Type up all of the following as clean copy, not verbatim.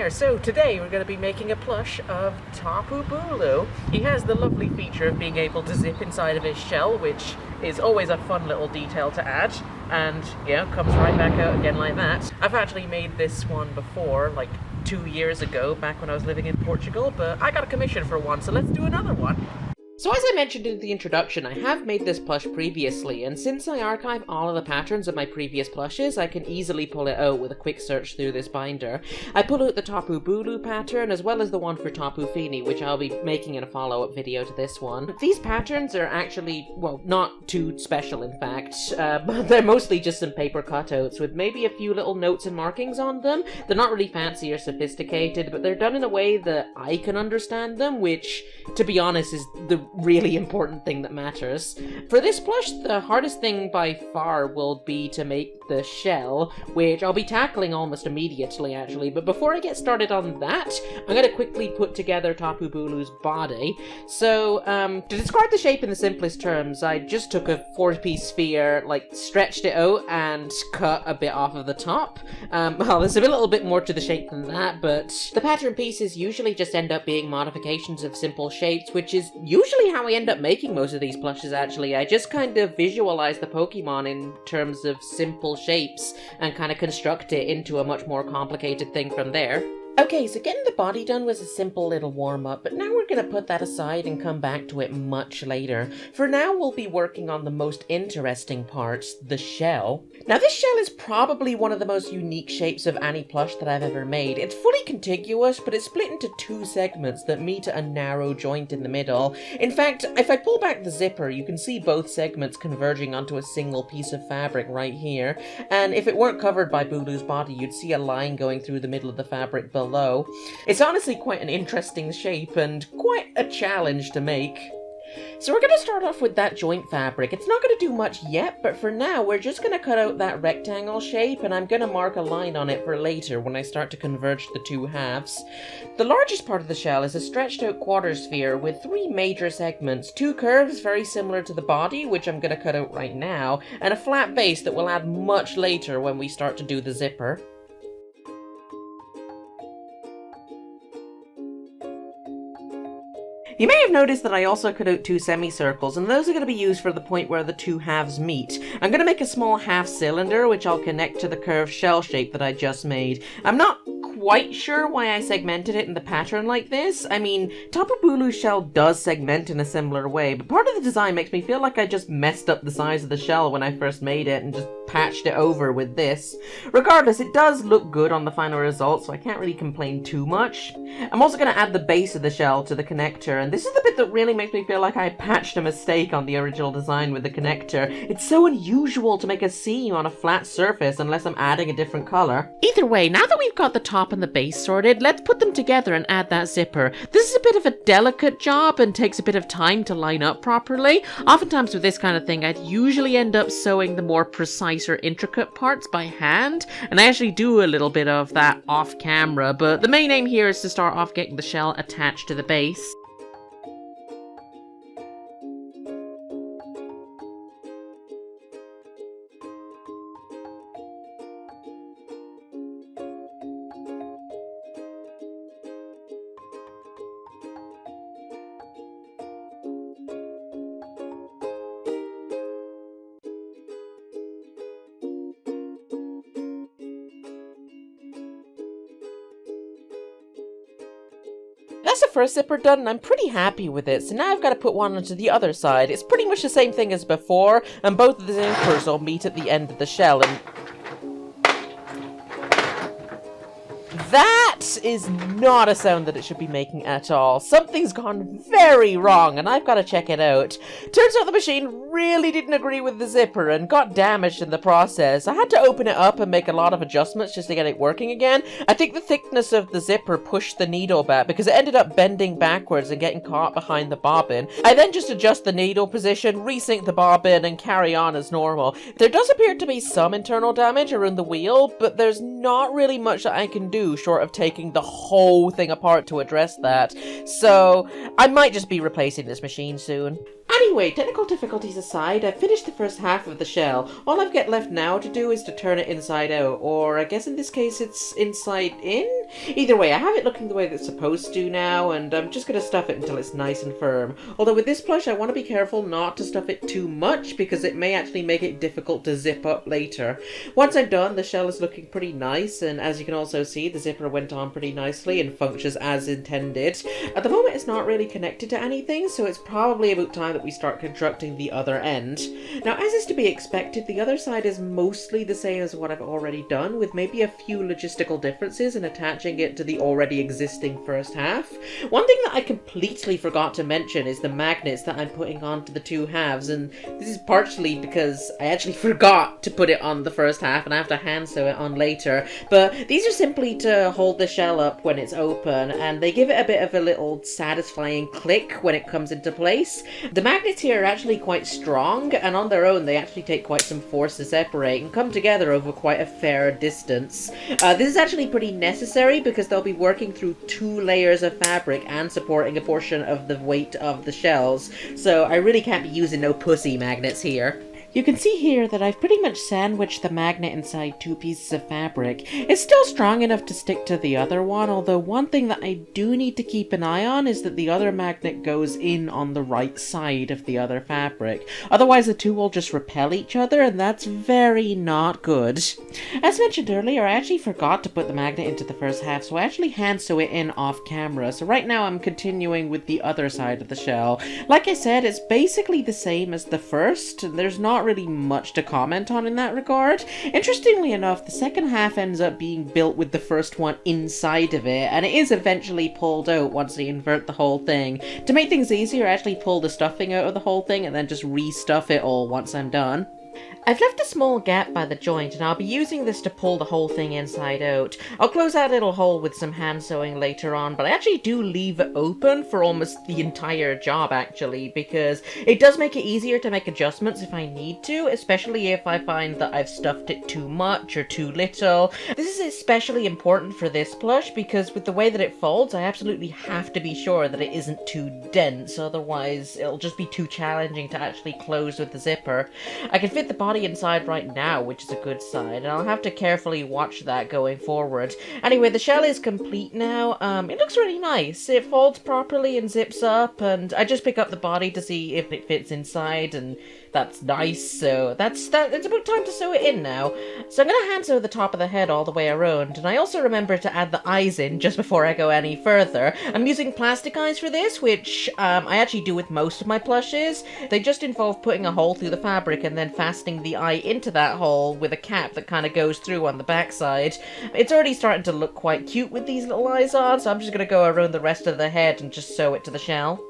there, so today we're going to be making a plush of Tapu Bulu. He has the lovely feature of being able to zip inside of his shell, which is always a fun little detail to add, and yeah, comes right back out again like that. I've actually made this one before, like 2 years ago, back when I was living in Portugal, but I got a commission for one, so let's do another one. So as I mentioned in the introduction, I have made this plush previously, and since I archive all of the patterns of my previous plushes, I can easily pull it out with a quick search through this binder. I pull out the Tapu Bulu pattern, as well as the one for Tapu Fini, which I'll be making in a follow-up video to this one. These patterns are actually, well, not too special in fact, but they're mostly just some paper cutouts with maybe a few little notes and markings on them. They're not really fancy or sophisticated, but they're done in a way that I can understand them, which, to be honest, is the really important thing that matters. For this plush, the hardest thing by far will be to make the shell, which I'll be tackling almost immediately actually, but before I get started on that, I'm going to quickly put together Tapu Bulu's body. So, to describe the shape in the simplest terms, I just took a 4-piece sphere, stretched it out and cut a bit off of the top. Well, there's a little bit more to the shape than that, but the pattern pieces usually just end up being modifications of simple shapes, which is usually how I end up making most of these plushes actually. I just kind of visualize the Pokemon in terms of simple shapes and kind of construct it into a much more complicated thing from there. Okay, so getting the body done was a simple little warm-up, but now we're going to put that aside and come back to it much later. For now, we'll be working on the most interesting parts, the shell. Now, this shell is probably one of the most unique shapes of any plush that I've ever made. It's fully contiguous, but it's split into 2 segments that meet at a narrow joint in the middle. In fact, if I pull back the zipper, you can see both segments converging onto a single piece of fabric right here. And if it weren't covered by Bulu's body, you'd see a line going through the middle of the fabric below. It's honestly quite an interesting shape and quite a challenge to make. So we're going to start off with that joint fabric. It's not going to do much yet, but for now we're just going to cut out that rectangle shape, and I'm going to mark a line on it for later when I start to converge the 2 halves. The largest part of the shell is a stretched out quarter sphere with 3 major segments, 2 curves very similar to the body, which I'm going to cut out right now, and a flat base that we'll add much later when we start to do the zipper. You may have noticed that I also cut out 2 semicircles, and those are going to be used for the point where the 2 halves meet. I'm going to make a small half cylinder, which I'll connect to the curved shell shape that I just made. I'm not quite sure why I segmented it in the pattern like this. I mean, Tapu Bulu's shell does segment in a similar way, but part of the design makes me feel like I just messed up the size of the shell when I first made it and just patched it over with this. Regardless, it does look good on the final result, so I can't really complain too much. I'm also going to add the base of the shell to the connector, and this is the bit that really makes me feel like I patched a mistake on the original design with the connector. It's so unusual to make a seam on a flat surface unless I'm adding a different color. Either way, now that we've got the top and the base sorted, let's put them together and add that zipper. This is a bit of a delicate job and takes a bit of time to line up properly. Oftentimes with this kind of thing, I'd usually end up sewing the more precise or intricate parts by hand, and I actually do a little bit of that off camera, but the main aim here is to start off getting the shell attached to the base. That's the first zipper done, and I'm pretty happy with it, so now I've got to put one onto the other side. It's pretty much the same thing as before, and both of the zippers will meet at the end of the shell, and that is not a sound that it should be making at all. Something's gone very wrong, and I've got to check it out. Turns out the machine really didn't agree with the zipper and got damaged in the process. I had to open it up and make a lot of adjustments just to get it working again. I think the thickness of the zipper pushed the needle back because it ended up bending backwards and getting caught behind the bobbin. I then just adjust the needle position, resync the bobbin, and carry on as normal. There does appear to be some internal damage around the wheel, but there's not really much that I can do short of taking the whole thing apart to address that. So I might just be replacing this machine soon. Anyway, technical difficulties aside, I've finished the first half of the shell. All I've got left now to do is to turn it inside out, or I guess in this case it's inside in? Either way, I have it looking the way that it's supposed to now, and I'm just going to stuff it until it's nice and firm. Although with this plush, I want to be careful not to stuff it too much, because it may actually make it difficult to zip up later. Once I'm done, the shell is looking pretty nice, and as you can also see, the zipper went on pretty nicely and functions as intended. At the moment, it's not really connected to anything, so it's probably about time that we start constructing the other end. Now, as is to be expected, the other side is mostly the same as what I've already done, with maybe a few logistical differences in attaching it to the already existing first half. One thing that I completely forgot to mention is the magnets that I'm putting onto the two halves, and this is partially because I actually forgot to put it on the first half and I have to hand sew it on later, but these are simply to hold the shell up when it's open, and they give it a bit of a little satisfying click when it comes into place. The magnets here are actually quite strong, and on their own they actually take quite some force to separate and come together over quite a fair distance. This is actually pretty necessary because they'll be working through 2 layers of fabric and supporting a portion of the weight of the shells, so I really can't be using no pussy magnets here. You can see here that I've pretty much sandwiched the magnet inside 2 pieces of fabric. It's still strong enough to stick to the other one, although one thing that I do need to keep an eye on is that the other magnet goes in on the right side of the other fabric. Otherwise the two will just repel each other, and that's very not good. As mentioned earlier, I actually forgot to put the magnet into the first half, so I actually hand sew it in off camera. So right now I'm continuing with the other side of the shell. Like I said, it's basically the same as the first, and there's not really much to comment on in that regard. Interestingly enough, the second half ends up being built with the first one inside of it, and it is eventually pulled out once they invert the whole thing. To make things easier, I actually pull the stuffing out of the whole thing and then just restuff it all once I'm done. I've left a small gap by the joint, and I'll be using this to pull the whole thing inside out. I'll close that little hole with some hand sewing later on, but I actually do leave it open for almost the entire job actually, because it does make it easier to make adjustments if I need to, especially if I find that I've stuffed it too much or too little. This is especially important for this plush because with the way that it folds, I absolutely have to be sure that it isn't too dense, otherwise it'll just be too challenging to actually close with the zipper. I can fit the body inside right now, which is a good sign, and I'll have to carefully watch that going forward. Anyway, the shell is complete now. It looks really nice. It folds properly and zips up, and I just pick up the body to see if it fits inside, and that's nice. So it's about time to sew it in now. So I'm gonna hand sew the top of the head all the way around, and I also remember to add the eyes in just before I go any further. I'm using plastic eyes for this, which I actually do with most of my plushes. They just involve putting a hole through the fabric and then fastening the eye into that hole with a cap that kind of goes through on the backside. It's already starting to look quite cute with these little eyes on, so I'm just gonna go around the rest of the head and just sew it to the shell.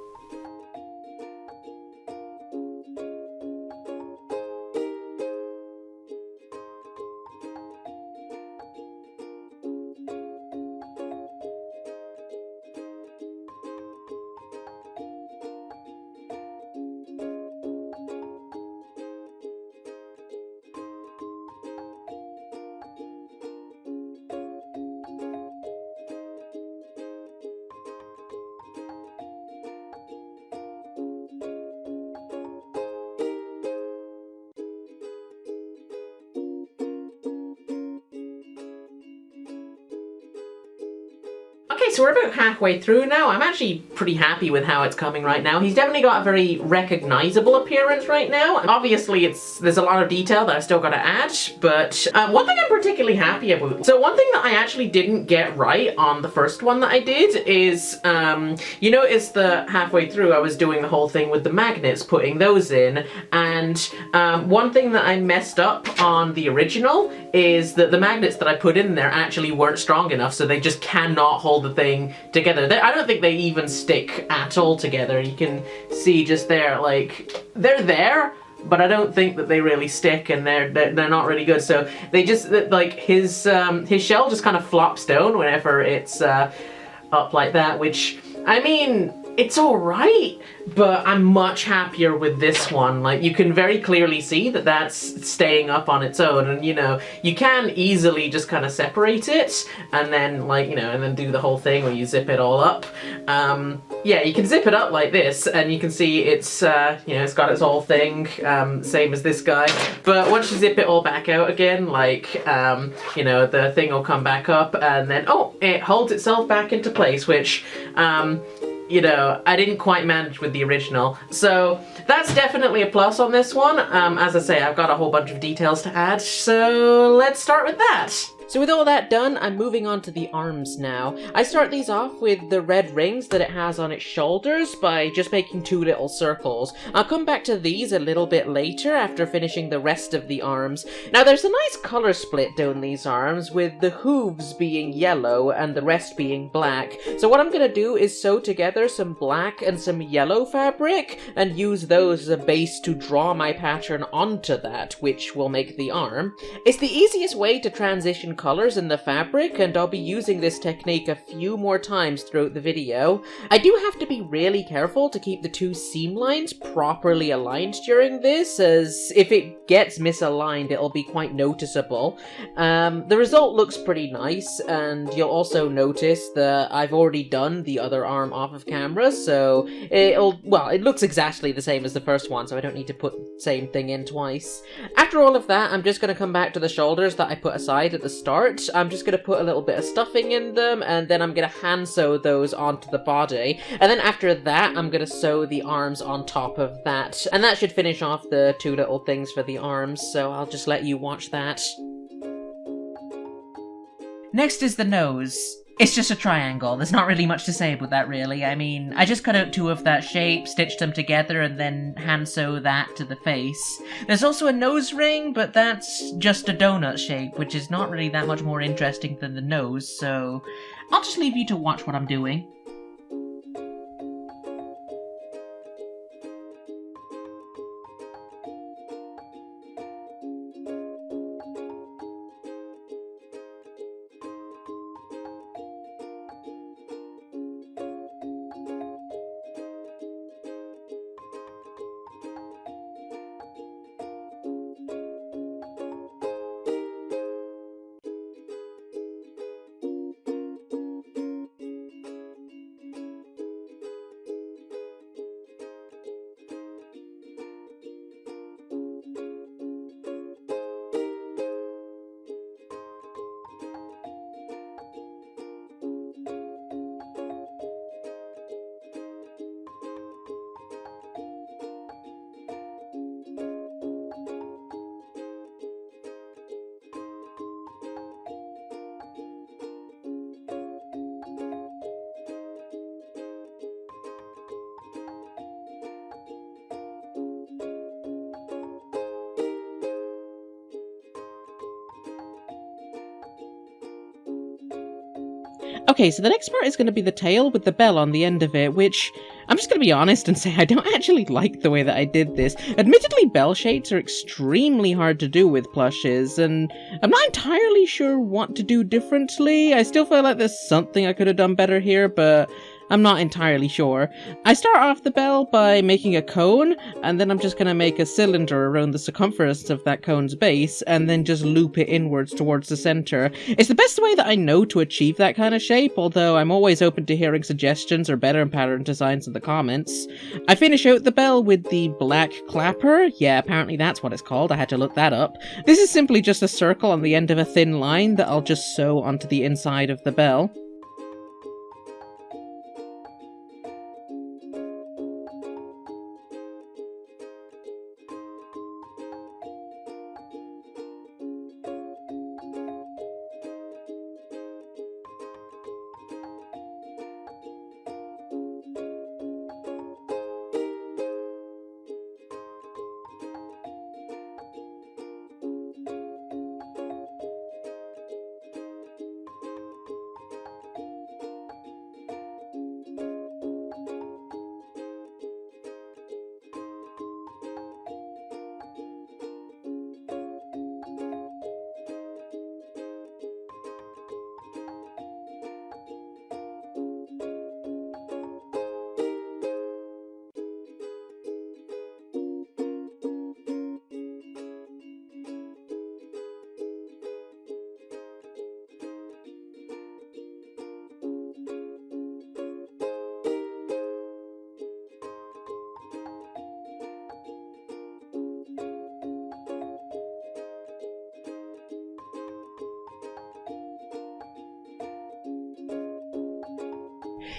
Okay, so we're about halfway through now. I'm actually pretty happy with how it's coming right now. He's definitely got a very recognizable appearance right now. Obviously, there's a lot of detail that I've still got to add, but one thing I'm particularly happy about. So one thing that I actually didn't get right on the first one that I did is, you notice the halfway through I was doing the whole thing with the magnets, putting those in, and one thing that I messed up on the original is that the magnets that I put in there actually weren't strong enough, so they just cannot hold the thing together. I don't think they even stick at all together. You can see just there, like, they're there, but I don't think that they really stick, and they're not really good. So they just, like, his shell just kind of flops down whenever it's up like that, which I mean, it's alright, but I'm much happier with this one. Like, you can very clearly see that that's staying up on its own, and you know, you can easily just kind of separate it, and then, like, you know, and then do the whole thing where you zip it all up. Yeah, you can zip it up like this, and you can see it's, you know, it's got its whole thing, same as this guy. But once you zip it all back out again, like, you know, the thing will come back up, and then, oh, it holds itself back into place, which, you know, I didn't quite manage with the original. So that's definitely a plus on this one. As I say, I've got a whole bunch of details to add, so let's start with that. So with all that done, I'm moving on to the arms now. I start these off with the red rings that it has on its shoulders by just making 2 little circles. I'll come back to these a little bit later after finishing the rest of the arms. Now there's a nice colour split down these arms, with the hooves being yellow and the rest being black. So what I'm going to do is sew together some black and some yellow fabric and use those as a base to draw my pattern onto that, which will make the arm. It's the easiest way to transition colors in the fabric, and I'll be using this technique a few more times throughout the video. I do have to be really careful to keep the 2 seam lines properly aligned during this, as if it gets misaligned it'll be quite noticeable. The result looks pretty nice, and you'll also notice that I've already done the other arm off of camera, so it looks exactly the same as the first one, so I don't need to put the same thing in twice. After all of that, I'm just going to come back to the shoulders that I put aside at the start. I'm just going to put a little bit of stuffing in them, and then I'm going to hand sew those onto the body. And then after that, I'm going to sew the arms on top of that. And that should finish off the 2 little things for the arms, so I'll just let you watch that. Next is the nose. It's just a triangle. There's not really much to say about that, really. I mean, I just cut out 2 of that shape, stitched them together, and then hand sew that to the face. There's also a nose ring, but that's just a donut shape, which is not really that much more interesting than the nose, so I'll just leave you to watch what I'm doing. Okay, so the next part is going to be the tail with the bell on the end of it, which I'm just going to be honest and say I don't actually like the way that I did this. Admittedly, bell shapes are extremely hard to do with plushes, and I'm not entirely sure what to do differently. I still feel like there's something I could have done better here, but I'm not entirely sure. I start off the bell by making a cone, and then I'm just going to make a cylinder around the circumference of that cone's base, and then just loop it inwards towards the center. It's the best way that I know to achieve that kind of shape, although I'm always open to hearing suggestions or better pattern designs in the comments. I finish out the bell with the black clapper. Yeah, apparently that's what it's called. I had to look that up. This is simply just a circle on the end of a thin line that I'll just sew onto the inside of the bell.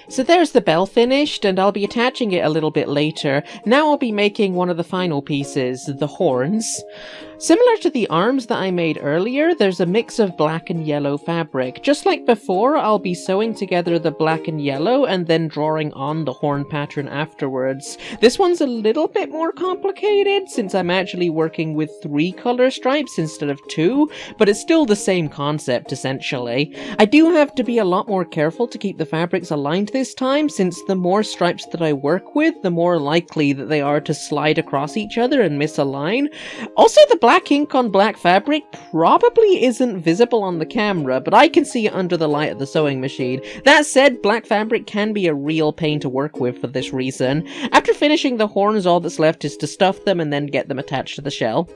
So there's the bell finished, and I'll be attaching it a little bit later. Now I'll be making one of the final pieces, the horns. Similar to the arms that I made earlier, there's a mix of black and yellow fabric. Just like before, I'll be sewing together the black and yellow and then drawing on the horn pattern afterwards. This one's a little bit more complicated since I'm actually working with 3 color stripes instead of 2, but it's still the same concept essentially. I do have to be a lot more careful to keep the fabrics aligned this time, since the more stripes that I work with, the more likely that they are to slide across each other and misalign. Also, the black ink on black fabric probably isn't visible on the camera, but I can see it under the light of the sewing machine. That said, black fabric can be a real pain to work with for this reason. After finishing the horns, all that's left is to stuff them and then get them attached to the shell.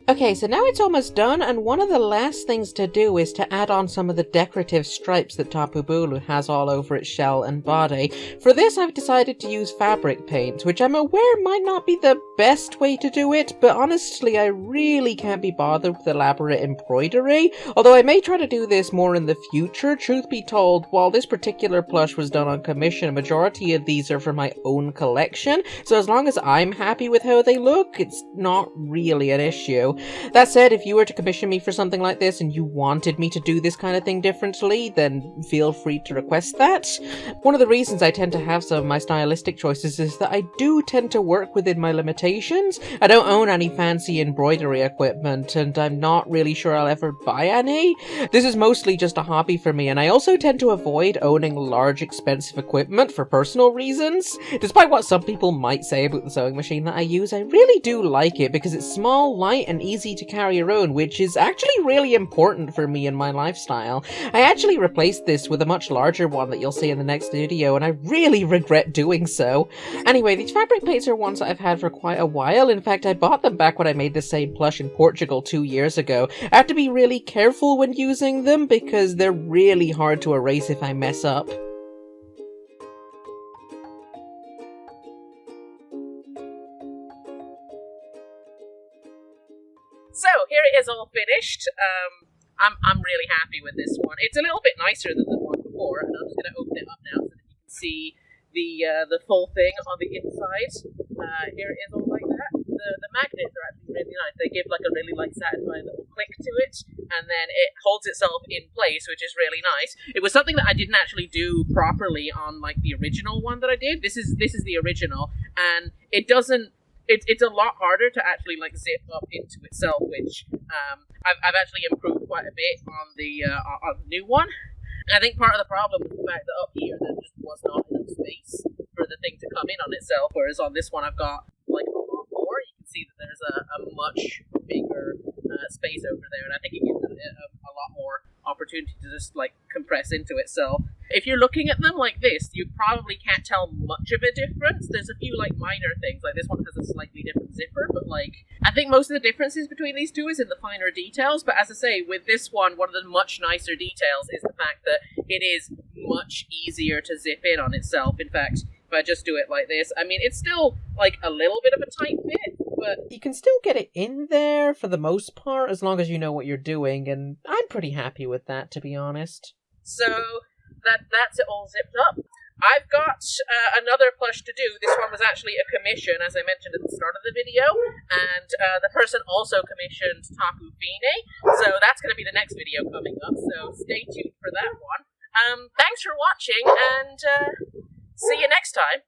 Okay, so now it's almost done, and one of the last things to do is to add on some of the decorative stripes that Tapu Bulu has all over its shell and body. For this, I've decided to use fabric paint, which I'm aware might not be the best way to do it, but honestly, I really can't be bothered with elaborate embroidery, although I may try to do this more in the future. Truth be told, while this particular plush was done on commission, a majority of these are for my own collection, so as long as I'm happy with how they look, it's not really an issue. That said, if you were to commission me for something like this and you wanted me to do this kind of thing differently, then feel free to request that. One of the reasons I tend to have some of my stylistic choices is that I do tend to work within my limitations. I don't own any fancy embroidery equipment, and I'm not really sure I'll ever buy any. This is mostly just a hobby for me, and I also tend to avoid owning large expensive equipment for personal reasons. Despite what some people might say about the sewing machine that I use, I really do like it because it's small, light, and easy to carry around, which is actually really important for me in my lifestyle. I actually replaced this with a much larger one that you'll see in the next video, and I really regret doing so. Anyway, these fabric paints are ones that I've had for quite a while. In fact, I bought them back when I made the same plush in Portugal 2 years ago. I have to be really careful when using them because they're really hard to erase if I mess up. So here it is all finished. I'm really happy with this one. It's a little bit nicer than the one before, and I'm just going to open it up now so that you can see the full thing on the inside. Here it is all like that. The magnets are actually really nice. They give like a really satisfying little click to it, and then it holds itself in place, which is really nice. It was something that I didn't actually do properly on like the original one that I did. This is the original, and it doesn't. It's a lot harder to actually like zip up into itself, which I've actually improved quite a bit on the new one. And I think part of the problem was the fact that up here there just was not enough space for the thing to come in on itself, whereas on this one I've got like a lot more. You can see that there's a much bigger space over there, and I think it gives it a lot more opportunity to just like compress into itself. If you're looking at them like this, you probably can't tell much of a difference. There's a few like minor things, like this one has a slightly different zipper, but like I think most of the differences between these two is in the finer details. But as I say, with this one of the much nicer details is the fact that it is much easier to zip in on itself. In fact, if I just do it like this, I mean, it's still like a little bit of a tight fit, but you can still get it in there for the most part as long as you know what you're doing, and I'm pretty happy with that, to be honest. So that's it all zipped up. I've got another plush to do. This one was actually a commission, as I mentioned at the start of the video, and the person also commissioned Tapu Fini, so that's going to be the next video coming up, so stay tuned for that one. Thanks for watching, and see you next time.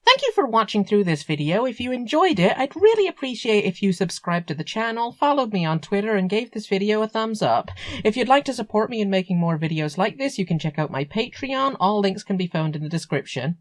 Thank you for watching through this video. If you enjoyed it, I'd really appreciate if you subscribed to the channel, followed me on Twitter, and gave this video a thumbs up. If you'd like to support me in making more videos like this, you can check out my Patreon. All links can be found in the description.